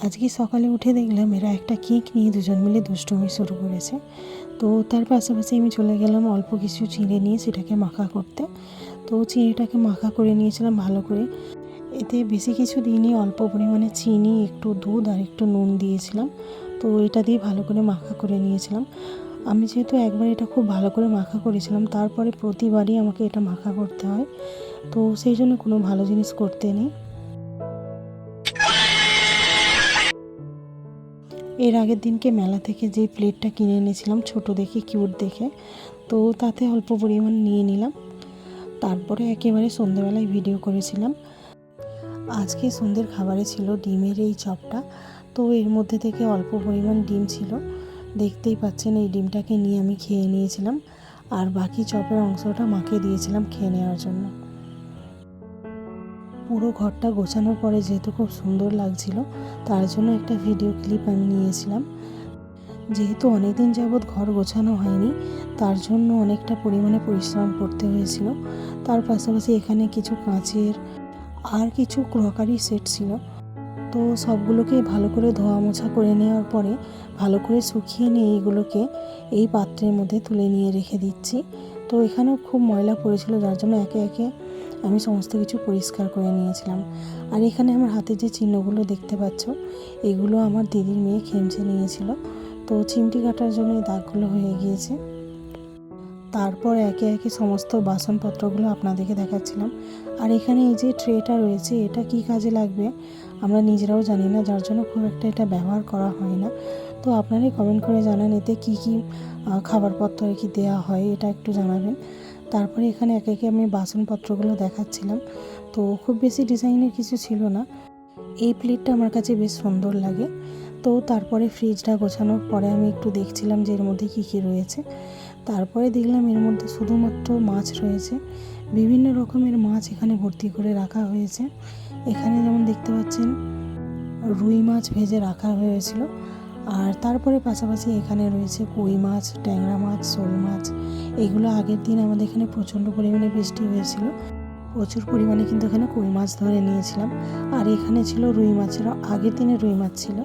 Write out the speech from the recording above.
আজকে সকালে উঠে দেখলাম এরা একটা কেক নিয়ে দুজন মিলে দুষ্টুমি শুরু করেছে। তো তার পাশাপাশি আমি চলে গেলাম অল্প কিছু চিঁড়ে নিয়ে সেটাকে মাখা করতে। তো চিঁড়েটাকে মাখা করে নিয়েছিলাম ভালো করে। এতে বেশি কিছু দিইনি, অল্প পরিমাণে চিনি, একটু দুধ আর একটু নুন দিয়েছিলাম। তো এটা দিয়ে ভালো করে মাখা করে নিয়েছিলাম। আমি যেহেতু একবার এটা খুব ভালো করে মাখা করেছিলাম, তারপরে প্রতিবারই আমাকে এটা মাখা করতে হয়, তো সেই জন্য কোনো ভালো জিনিস করতে নেই। এর আগের দিনকে মেলা থেকে যে প্লেটটা কিনে এনেছিলাম ছোট দেখে, কিউট দেখে, তো তাতে অল্প পরিমাণ নিয়ে নিলাম। তারপরে একেবারে সন্ধ্যেবেলায় ভিডিও করেছিলাম। আজকে সন্ধ্যের খাবারে ছিল ডিমের এই চপটা। তো এর মধ্যে থেকে অল্প পরিমাণ ডিম ছিল, দেখতেই পাচ্ছেন। এই ডিমটাকে নিয়ে আমি খেয়ে নিয়েছিলাম, আর বাকি চপের অংশটা মাকে দিয়েছিলাম খেয়ে নেওয়ার জন্য। পুরো ঘরটা গোছানোর পরে যেহেতু খুব সুন্দর লাগছিল, তার জন্য একটা ভিডিও ক্লিপ আমি নিয়েছিলাম। যেহেতু অনেকদিন যাবৎ ঘর গোছানো হয়নি, তার জন্য অনেকটা পরিমাণে পরিশ্রম করতে হয়েছিল। তার পাশাপাশি এখানে কিছু কাঁচের আর কিছু ক্রকারি সেট ছিল। তো সবগুলোকে ভালো করে ধোয়া মোছা করে নেওয়ার পরে ভালো করে শুকিয়ে নিয়ে এইগুলোকে এই পাত্রের মধ্যে তুলে নিয়ে রেখে দিচ্ছি। তো এখানেও খুব ময়লা পড়েছিল, যার জন্য একে একে আমি সমস্ত কিছু পরিষ্কার করে নিয়েছিলাম। আর এখানে আমার হাতে যে চিহ্নগুলো দেখতে পাচ্ছ, এগুলো আমার দিদির মেয়ে খেমচে নিয়েছিল। তো চিমটি কাটার জন্য এই দাগগুলো হয়ে গিয়েছে। তারপর একে একে সমস্ত বাসনপত্রগুলো আপনাদেরকে দেখাচ্ছিলাম। আর এখানে এই যে ট্রেটা রয়েছে, এটা কি কাজে লাগবে আমরা নিজেরাও জানি না, যার জন্য খুব একটা এটা ব্যবহার করা হয় না। তো আপনারাই কমেন্ট করে জানান এতে কি কি খাবারপত্র আর কি দেওয়া হয়, এটা একটু জানাবেন। তারপরে এখানে একে একে আমি বাসনপত্রগুলো দেখাচ্ছিলাম। তো খুব বেশি ডিজাইনের কিছু ছিল না। এই প্লেটটা আমার কাছে বেশ সুন্দর লাগে। তো তারপরে ফ্রিজটা গোছানোর পরে আমি একটু দেখছিলাম যে এর মধ্যে কী কী রয়েছে। তারপরে দেখলাম এর মধ্যে শুধুমাত্র মাছ রয়েছে, বিভিন্ন রকমের মাছ এখানে ভর্তি করে রাখা হয়েছে। এখানে যেমন দেখতে পাচ্ছেন রুই মাছ ভেজে রাখা হয়েছিল। আর তারপরে পাশাপাশি এখানে রয়েছে কই মাছ, ট্যাংরা মাছ, শোল মাছ। এগুলো আগের দিন আমাদের এখানে প্রচণ্ড পরিমাণে বৃষ্টি হয়েছিল, প্রচুর পরিমাণে কিন্তু এখানে কই মাছ ধরে নিয়েছিলাম। আর এখানে ছিল রুই মাছেরও, আগের দিনে রুই মাছ ছিল।